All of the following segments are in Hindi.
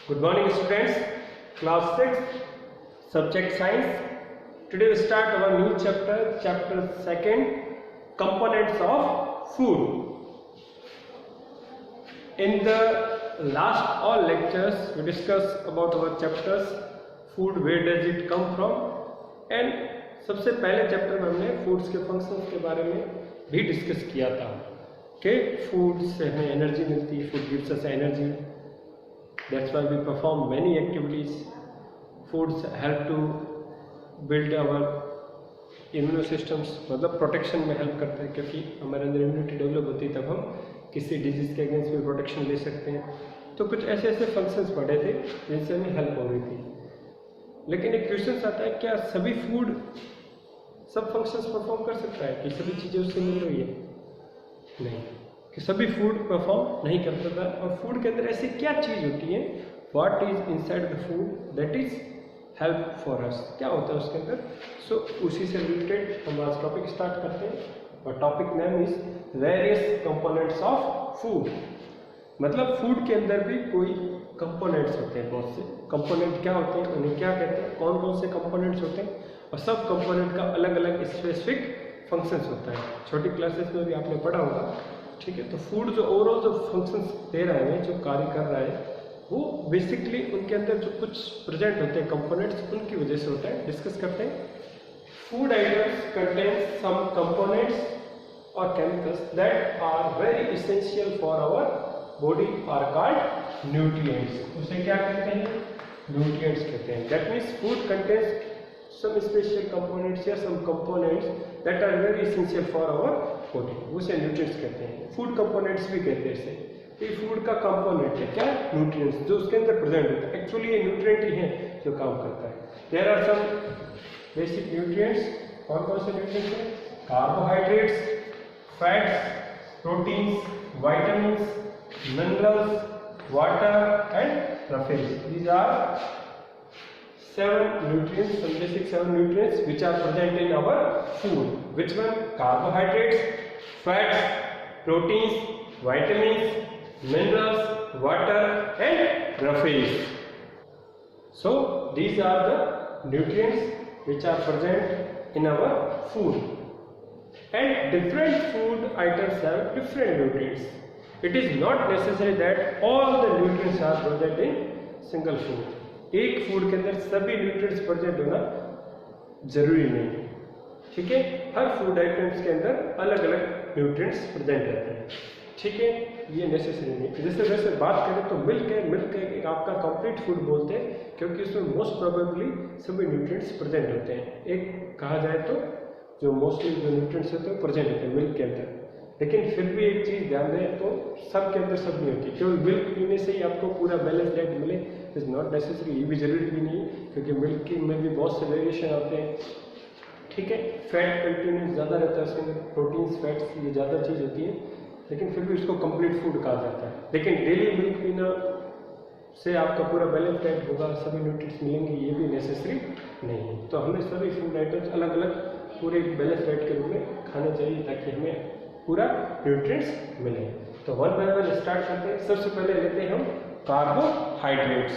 Good morning students, class 6, subject science. Today we start our new chapter, chapter 2, components of food. In the last all lectures we discussed about our chapters, food, where does it come from, and सबसे पहले चैप्टर में हमने फूड्स के फंक्शंस के बारे में भी डिस्कस किया था कि फूड से हमें एनर्जी मिलती है, food gives us energy, that's why we perform many activities. Foods help to build our immuno systems, मतलब प्रोटेक्शन में हेल्प करते हैं, क्योंकि हमारे अंदर इम्यूनिटी डेवलप होती है तब हम किसी डिजीज़ के अगेंस्ट भी प्रोटेक्शन ले सकते हैं. तो कुछ ऐसे ऐसे फंक्शंस पढ़े थे जिनसे हमें हेल्प हो रही थी. लेकिन एक क्वेश्चन आता है, क्या सभी फूड सब फंक्शंस परफॉर्म कर सकता है, कि सभी चीज़ें उससे मिल रही है? नहीं, कि सभी फूड परफॉर्म नहीं कर सकता. और फूड के अंदर ऐसी क्या चीज़ होती है, what is inside the food that is help for us, क्या होता है उसके अंदर. सो उसी से रिलेटेड हम आज टॉपिक स्टार्ट करते हैं. और topic name is various components of food. मतलब फूड के अंदर भी कोई कंपोनेंट्स होते हैं, बहुत से कंपोनेंट. क्या होते हैं, उन्हें क्या कहते हैं, कौन कौन से कंपोनेंट्स होते हैं, और सब कंपोनेंट का अलग अलग स्पेसिफिक फंक्शंस होता है. छोटी क्लासेस में भी आपने पढ़ा होगा. ठीक है, तो फूड जो ओवरऑल जो फंक्शंस दे रहा है, जो कार्य कर रहा है, वो बेसिकली उनके अंदर जो कुछ प्रेजेंट होते हैं कंपोनेंट्स, उनकी वजह से होता है. डिस्कस करते हैं. Food items contain some components और chemicals that are very essential for our body are called nutrients. उसे क्या कहते हैं? न्यूट्रिएंट्स कहते हैं. That means food contains some special components या some components that are very essential for our body, उसे nutrients कहते हैं. food components भी कहते हैं इसे. ये food का component है क्या? nutrients, जो उसके अंदर present होता है. actually ये nutrient ही है जो काम करता है. there are some basic nutrients. कौन कौन से nutrients हैं? carbohydrates, fats, proteins, vitamins, minerals, water and roughage. These are 7 nutrients, some basic 7 nutrients which are present in our food. Which one? Carbohydrates, fats, proteins, vitamins, minerals, water and roughage. So these are the nutrients which are present in our food. And different food items have different nutrients. It is not necessary that all the nutrients are present in single food. एक फूड के अंदर सभी न्यूट्रिएंट्स प्रेजेंट होना जरूरी नहीं है. ठीक है, हर फूड आइटम्स के अंदर अलग अलग न्यूट्रिएंट्स प्रेजेंट रहते हैं. ठीक है, ये नेसेसरी नहीं. जैसे वैसे बात करें तो मिल्क है आपका कंप्लीट फूड बोलते हैं, क्योंकि उसमें मोस्ट प्रोबेबली सभी न्यूट्रिएंट्स प्रेजेंट होते हैं. एक कहा जाए तो जो मोस्टली जो न्यूट्रिएंट्स होते हैं प्रेजेंट होते हैं मिल्क के अंदर. लेकिन फिर भी एक चीज़ ध्यान दें तो सब के अंदर सब नहीं होती. क्योंकि मिल्क पीने से ही आपको पूरा बैलेंस डाइट मिले इज़ नॉट नेसेसरी. ये भी जरूरी भी नहीं है, क्योंकि मिल्क की में भी बहुत से वेरिएशन आते हैं. ठीक है, फैट कंटेंट ज़्यादा रहता है उसके अंदर, प्रोटीन्स, फैट्स, ये ज़्यादा चीज़ होती है. लेकिन फिर भी उसको कंप्लीट फूड कहा जाता है. लेकिन डेली मिल्क पीना से आपका पूरा बैलेंस डाइट होगा, सभी न्यूट्रिएंट्स मिलेंगे, ये भी नेसेसरी नहीं है. तो हमें सभी फूड आइटम्स अलग अलग पूरे बैलेंस डाइट के रूप में खाने चाहिए, ताकि हमें पूरा न्यूट्रिएंट्स मिले. तो वन बाय वन स्टार्ट करते हैं. सबसे पहले लेते हैं हम carbohydrates.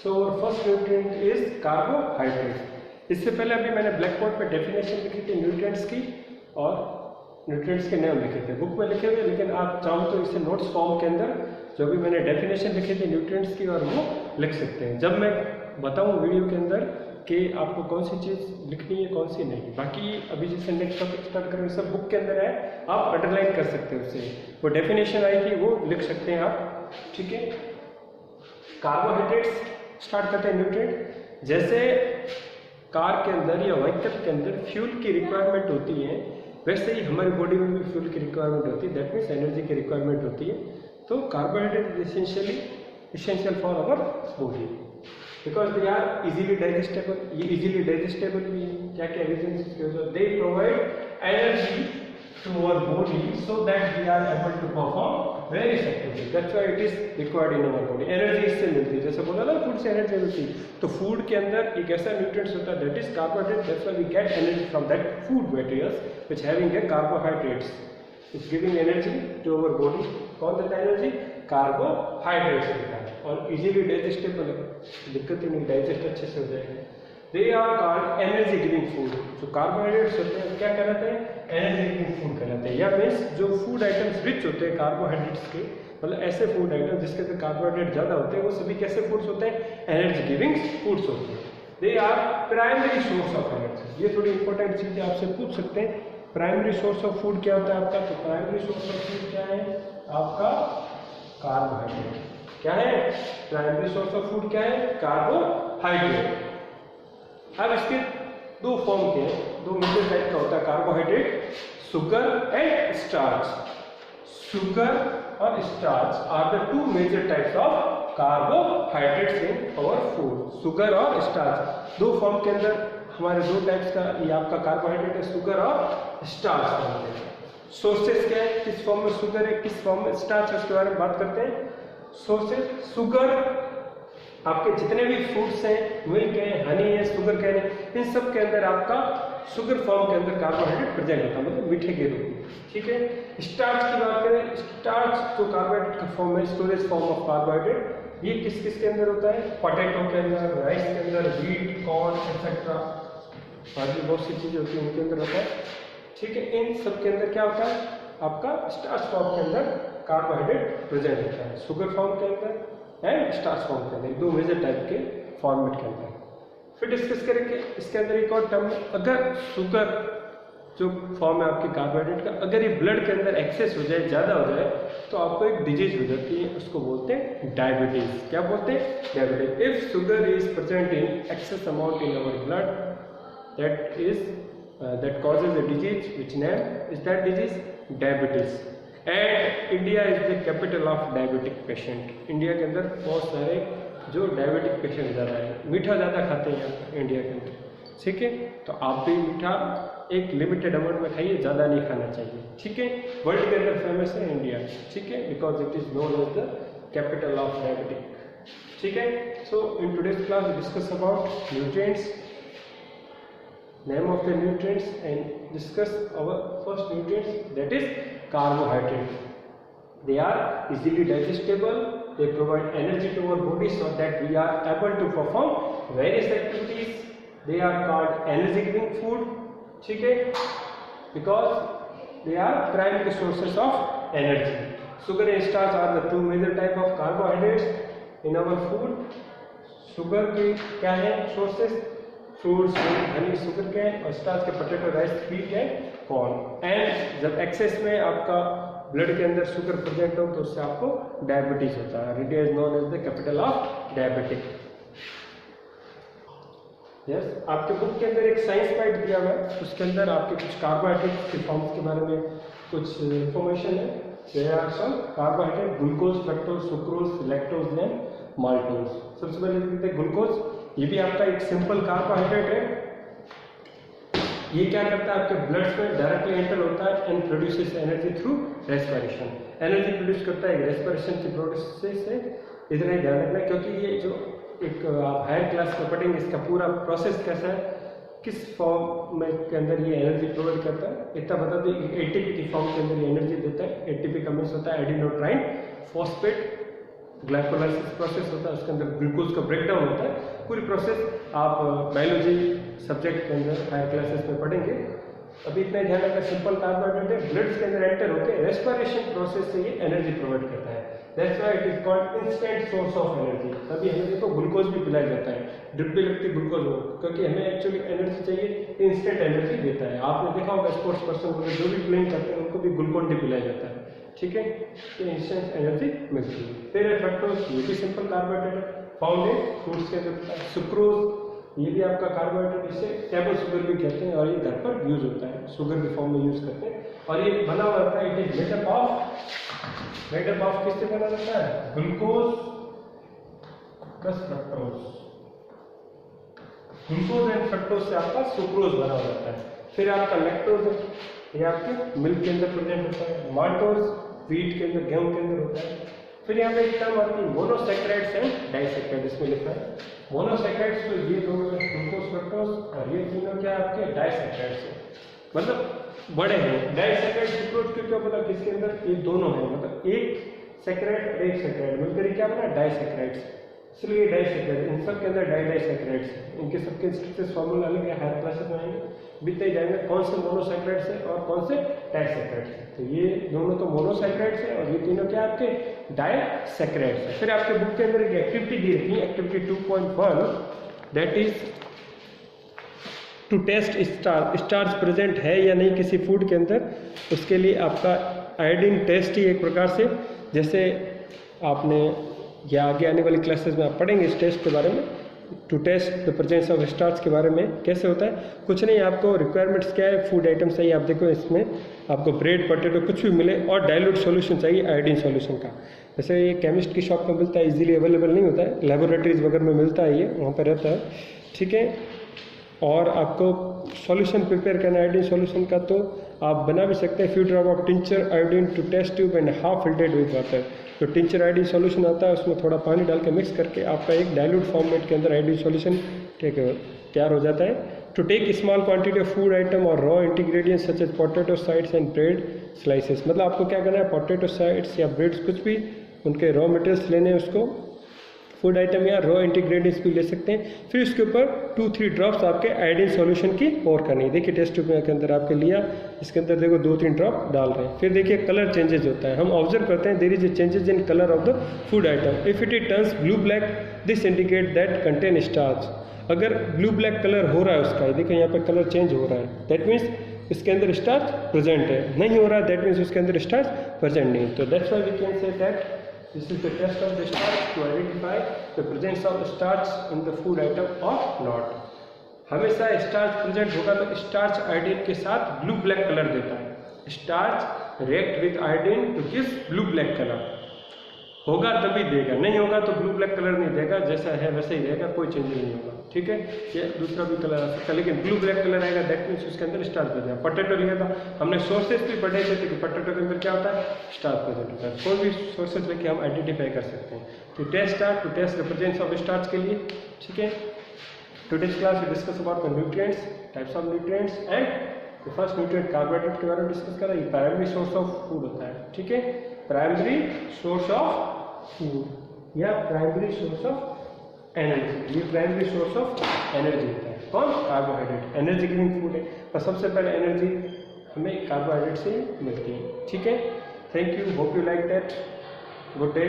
So first nutrient is carbohydrate. इससे पहले अभी मैंने ब्लैक बोर्ड पे डेफिनेशन लिखी थी न्यूट्रिएंट्स की, और न्यूट्रिएंट्स के नाम लिखे थे, बुक में लिखे हुए. लेकिन आप चाहो तो इसे नोट्स फॉर्म के अंदर जो भी मैंने डेफिनेशन लिखी थी न्यूट्रिएंट्स की, और वो लिख सकते हैं जब मैं बताऊँ वीडियो के अंदर कि आपको कौन सी चीज़ लिखनी है, कौन सी नहीं. बाकी अभी जैसे नेक्स्ट टॉपिक स्टार्ट करेंगे, सब बुक के अंदर है, आप अंडरलाइन कर सकते हो उसे. वो डेफिनेशन आई थी वो लिख सकते हैं आप. ठीक है, कार्बोहाइड्रेट्स स्टार्ट करते हैं. न्यूट्रिएंट जैसे कार के अंदर या व्हीकल के अंदर फ्यूल की रिक्वायरमेंट होती है, वैसे ही हमारी बॉडी में भी फ्यूल की रिक्वायरमेंट होती है. दैट मीन्स एनर्जी की रिक्वायरमेंट होती है. तो carbohydrate is essential for our body, because they are easily digestible. ये इजीली डाइजेस्टेबल भी है. क्या क्या रीजन इसके वजह? They provide energy to our body so that we are able to perform various activities. That's why it is required in our body. Energy इससे मिलती है, जैसे बोला ना फूड से एनर्जी मिलती है. तो फूड के अंदर एक ऐसा न्यूट्रिएंट्स होता है that is carbohydrate. That's why we get energy from that food materials which having a carbohydrates. It's giving energy to our body. कौन देता है एनर्जी? कार्बोहाइड्रेट. कार्बोहाइड्रेट्स होता है और इजीली डाइजेस्टेबल है, दिक्कत ही नहीं, डाइजेस्ट अच्छे से हो जाएगा। They are called energy giving food. जो कार्बोहाइड्रेट्स होते हैं क्या कहलाते हैं? एनर्जी गिविंग फूड कहलाते हैं। या मीन्स जो फूड आइटम्स रिच होते हैं कार्बोहाइड्रेट्स के, मतलब ऐसे फूड आइटम जिसके अंदर कार्बोहाइड्रेट ज़्यादा होते हैं, वो सभी कैसे फूड्स होते हैं? एनर्जी गिविंग फूड्स होते हैं। They are primary source of energy. ये थोड़ी इंपॉर्टेंट चीज़ें आपसे पूछ सकते हैं। प्राइमरी सोर्स ऑफ फूड क्या होता है आपका? तो प्राइमरी सोर्स ऑफ फूड क्या है आपका? कार्बोहाइड्रेट। क्या है प्राइमरी सोर्स ऑफ फूड? क्या है? कार्बोहाइड्रेट। अब इसके दो फॉर्म के, दो मेजर टाइप का होता है carbohydrate, sugar and starch. Sugar और starch are the two major types of carbohydrates in our food. Sugar और स्टार्च दो फॉर्म के अंदर हमारे दो टाइप्स का ये आपका कार्बोहाइड्रेट है, शुगर और स्टार्च फॉर्म के। सोर्सेस क्या है? किस फॉर्म में शुगर है, किस फॉर्म में स्टार्च है, उसके बारे में बात करते हैं। सोर्सेस, शुगर आपके जितने भी फ्रूट्स हैं, मिल्क है, हनी है, शुगर कैन है, इन सब के अंदर आपका शुगर फॉर्म के अंदर कार्बोहाइड्रेट प्रेजेंट होता है, मतलब मीठे के रूप में। ठीक है। स्टार्च की बात करें, स्टार्च जो कार्बोहाइड्रेट का फॉर्म है, स्टोरेज फॉर्म ऑफ कार्बोहाइड्रेट, ये किस किस के अंदर होता है? पोटैटो के अंदर, राइस के अंदर, व्हीट, कॉर्न एक्सेट्रा, और भी बहुत सी चीजें होती है उनके अंदर होता है। ठीक है। इन सब के अंदर क्या होता है? आपका स्टार्च फॉर्म के अंदर कार्बोहाइड्रेट प्रेजेंट होता है, शुगर फॉर्म के अंदर एंड स्टार्च फॉर्म के अंदर, दो मेजर टाइप के फॉर्मेट के अंदर। फिर डिस्कस करेंगे इसके अंदर एक और टर्म, अगर शुगर जो फॉर्म है आपके कार्बोहाइड्रेट का, अगर ये ब्लड के अंदर एक्सेस हो जाए, ज़्यादा हो जाए, तो आपको एक डिजीज हो जाती है, उसको बोलते हैं डायबिटीज। क्या बोलते हैं? Diabetes. If sugar is present in excess amount in our blood, that causes a disease, which name is that disease? Diabetes. And India is the capital of diabetic patient. India के अंदर बहुत सारे जो डायबिटिक पेशेंट ज़्यादा है, मीठा ज़्यादा खाते हैं इंडिया के अंदर। ठीक है। तो आप भी मीठा एक लिमिटेड अमाउंट में खाइए, ज़्यादा नहीं खाना चाहिए। ठीक है। वर्ल्ड के अंदर फेमस है इंडिया। ठीक है। Because it is known as the capital of diabetic. ठीक है। So in today's class we discuss about nutrients, name of the nutrients, and discuss our first nutrients, that is carbohydrate. They are easily digestible, they provide energy to our body so that we are able to perform various activities. They are called energy giving food. ठीक है। because they are primary sources of energy. Sugar and starch are the two major type of carbohydrates in our food. sugar के क्या है sources? Fruits, Honey, sugar cane, और स्टार्च के potato, rice, wheat and corn. And जब एक्सेस में आपका ब्लड के अंदर शुगर प्रेजेंट हो तो उससे आपको डायबिटीज होता है। India is known as the capital of diabetic. Yes, आपके बुक के अंदर एक साइंस पार्ट दिया हुआ है, उसके अंदर आपके कुछ कार्बोहाइड्रेट के फॉर्म्स के बारे में कुछ इंफॉर्मेशन है। There are some carbohydrate, glucose, fructose, sucrose, lactose and maltose. सबसे पहले देखते हैं ग्लूकोज। ये भी आपका एक सिंपल कार्बोहाइड्रेट है। ये क्या करता है? आपके ब्लड में डायरेक्टली एंटर होता है and produces energy through respiration. Energy produce करता है रेस्पिरेशन की प्रोसेस से। इतना ही ध्यान रखना, क्योंकि ये जो एक आप हायर क्लास में पढ़ेंगे, इसका पूरा प्रोसेस कैसा है, किस फॉर्म में के अंदर ये एनर्जी प्रोवाइड करता है, इतना बता दें। एटीपी की फॉर्म के अंदर ये एनर्जी देता है। एटीपी का मीन्स होता है एडिनोट्राइन फॉस्फेट ग्लाइकोलाइसिस प्रोसेस होता है, उसके अंदर ग्लूकोज का ब्रेकडाउन होता है। पूरी प्रोसेस आप बायोलॉजी सब्जेक्ट के अंदर हायर क्लासेस में पढ़ेंगे। अभी इतना ध्यान रखना, सिंपल कार्बोहाइड्रेट है, ब्लड के अंदर एंटर होकर रेस्पिरेशन प्रोसेस से ये एनर्जी प्रोवाइड करता है। That's why it is called instant source of energy. तभी हमें देखो ग्लूकोज भी पिलाया जाता है, ड्रिप भी लगती है ग्लूकोज हो, क्योंकि हमें एक्चुअली एनर्जी चाहिए, इंस्टेंट एनर्जी देता है। आपने देखा होगा स्पोर्ट्स पर्सन जो भी प्लेइंग करते हैं उनको भी ग्लूकोन डी पिलाया जाता है। ठीक है। तो इंस्टेंट एनर्जी मिलती है। फिर फ्रक्टोज, ये भी सिंपल कार्बोहाइड्रेट है, फाउंड है फ्रूट्स के अंदर। सुक्रोज, ये भी आपका कार्बोहाइड्रेट, इसे टेबल शुगर भी कहते हैं, और ये घर पर यूज होता है, शुगर के फॉर्म में यूज करते हैं। और ये बना हुआ रहता है, it is made up of किससे बना रहता है? Glucose plus fructose. Glucose and fructose से आपका सुक्रोज बना हुआ रहता है। फिर आपका लैक्टोज है, ये आपके मिल्क के अंदर प्रेजेंट होता है। माल्टोज व्हीट के अंदर, गेहूं के अंदर होता है। फिर यहाँ पे एक टर्म आती है मोनोसैकेराइड्स एंड डाइसैकेराइड, इसमें लिखा है मोनोसैकेराइड्स। तो ये दोनों ग्लूकोज फ्रक्टोज, और ये तीनों क्या आपके डाइसैकेराइड्स है, मतलब बड़े हैं। डाइसैकेराइड सुक्रोज के क्या बोला, किसके अंदर? ये दोनों है, मतलब एक सैकराइड और एक सैकराइड मिलकर क्या बना, डाइसैकराइड्स, इसलिए डाइसैकराइड, इन सब के अंदर डाइसैकराइड्स हैं, इनके सबके स्ट्रक्चर्स फॉर्मूला अलग है, हायर क्लासेस में आएंगे, बीते जाएंगे कौन से मोनोसैकराइड्स है और कौन से डाइसैकराइड्स है। तो ये दोनों तो मोनोसैकराइड्स है और ये तीनों क्या आपके डाइसैकराइड्स है। फिर आपके बुक के अंदर एक एक्टिविटी दी रखी है, activity 2.1, that is to test starch present है या नहीं किसी फूड के अंदर। उसके लिए आपका आयोडीन टेस्ट ही एक प्रकार से, जैसे आपने या आगे आने वाली क्लासेस में आप पढ़ेंगे इस टेस्ट के बारे में, to test the presence of starch के बारे में कैसे होता है। कुछ नहीं, आपको रिक्वायरमेंट्स क्या है, फूड आइटम चाहिए, आप देखो इसमें आपको ब्रेड पोटैटो कुछ भी मिले, और डाइल्यूट सॉल्यूशन चाहिए आयोडीन सॉल्यूशन का। जैसे ये केमिस्ट की शॉप में मिलता है, इजीली अवेलेबल नहीं होता है, लेबोरेटरीज वगैरह में मिलता है, ये वहाँ पर रहता है, ठीक है। और आपको सॉल्यूशन प्रिपेयर करना है आयोडीन सॉल्यूशन का, तो आप बना भी सकते हैं, few drop of tincture iodine to test tube and half filtered with water. तो टिंचर आयोडीन सॉल्यूशन आता है, उसमें थोड़ा पानी डाल के मिक्स करके आपका एक डाइल्यूट फॉर्मेट के अंदर आयोडीन सॉल्यूशन तैयार हो जाता है। To take small quantity of food item और raw ingredients such as potato sides and bread slices, मतलब आपको क्या करना है, पोटैटो साइड्स या ब्रेड्स कुछ भी उनके रॉ मटेरियल्स लेने हैं, उसको फूड आइटम या रॉ इंटीग्रेडिएंट्स भी ले सकते हैं। फिर उसके ऊपर 2-3 ड्रॉप्स आपके आयोडीन सॉल्यूशन की और करनी है। देखिए टेस्ट ट्यूब के अंदर आपके लिया, इसके अंदर देखो 2-3 ड्रॉप डाल रहे हैं। फिर देखिए कलर चेंजेस होता है, हम ऑब्जर्व करते हैं there is a changes in colour of the food item. If it turns blue black this indicate that contain starch. अगर ब्लू ब्लैक कलर हो रहा है उसका, देखो यहाँ पर कलर चेंज हो रहा है, दैट मीन्स इसके अंदर स्टार्च प्रेजेंट है। नहीं हो रहा है दैट मीन्स उसके अंदर स्टार्च प्रेजेंट नहीं। तो that's why we can say that this is the test of the starch to identify the presence of starch in the food item or not। हमेशा स्टार्च प्रेजेंट होगा तो स्टार्च आयोडीन के साथ ब्लू ब्लैक कलर देता है। Starch react with iodine to give blue black colour, होगा तभी देगा, नहीं होगा तो ब्लू ब्लैक कलर नहीं देगा, जैसा है वैसे ही रहेगा, कोई चेंज नहीं होगा, ठीक है। ये दूसरा भी कलर आ सकता है, लेकिन ब्लू ब्लैक कलर आएगा दैट मीन्स उसके अंदर स्टार्च प्रेजेंट है। पोटैटो लिया था हमने, सोर्सेज भी पढ़े थे कि पोटैटो के अंदर क्या होता है, स्टार्च प्रेजेंट होता है। कोई भी सोर्सेज लेके हम आइडेंटिफाई कर सकते हैं। तो to test the presence of starch के लिए, ठीक है। Today's class we discuss about the nutrients, types of nutrients and the first nutrient carbohydrate के बारे में डिस्कस करा। ये प्राइमरी सोर्स ऑफ फूड होता है, ठीक है, प्राइमरी सोर्स ऑफ फूड या प्राइमरी सोर्स ऑफ एनर्जी। ये प्राइमरी सोर्स ऑफ एनर्जी होता है, कौन, कार्बोहाइड्रेट, एनर्जी गिविंग फूड है, पर सबसे पहले एनर्जी हमें कार्बोहाइड्रेट से मिलती है, ठीक है। Thank you, hope you like that, good day.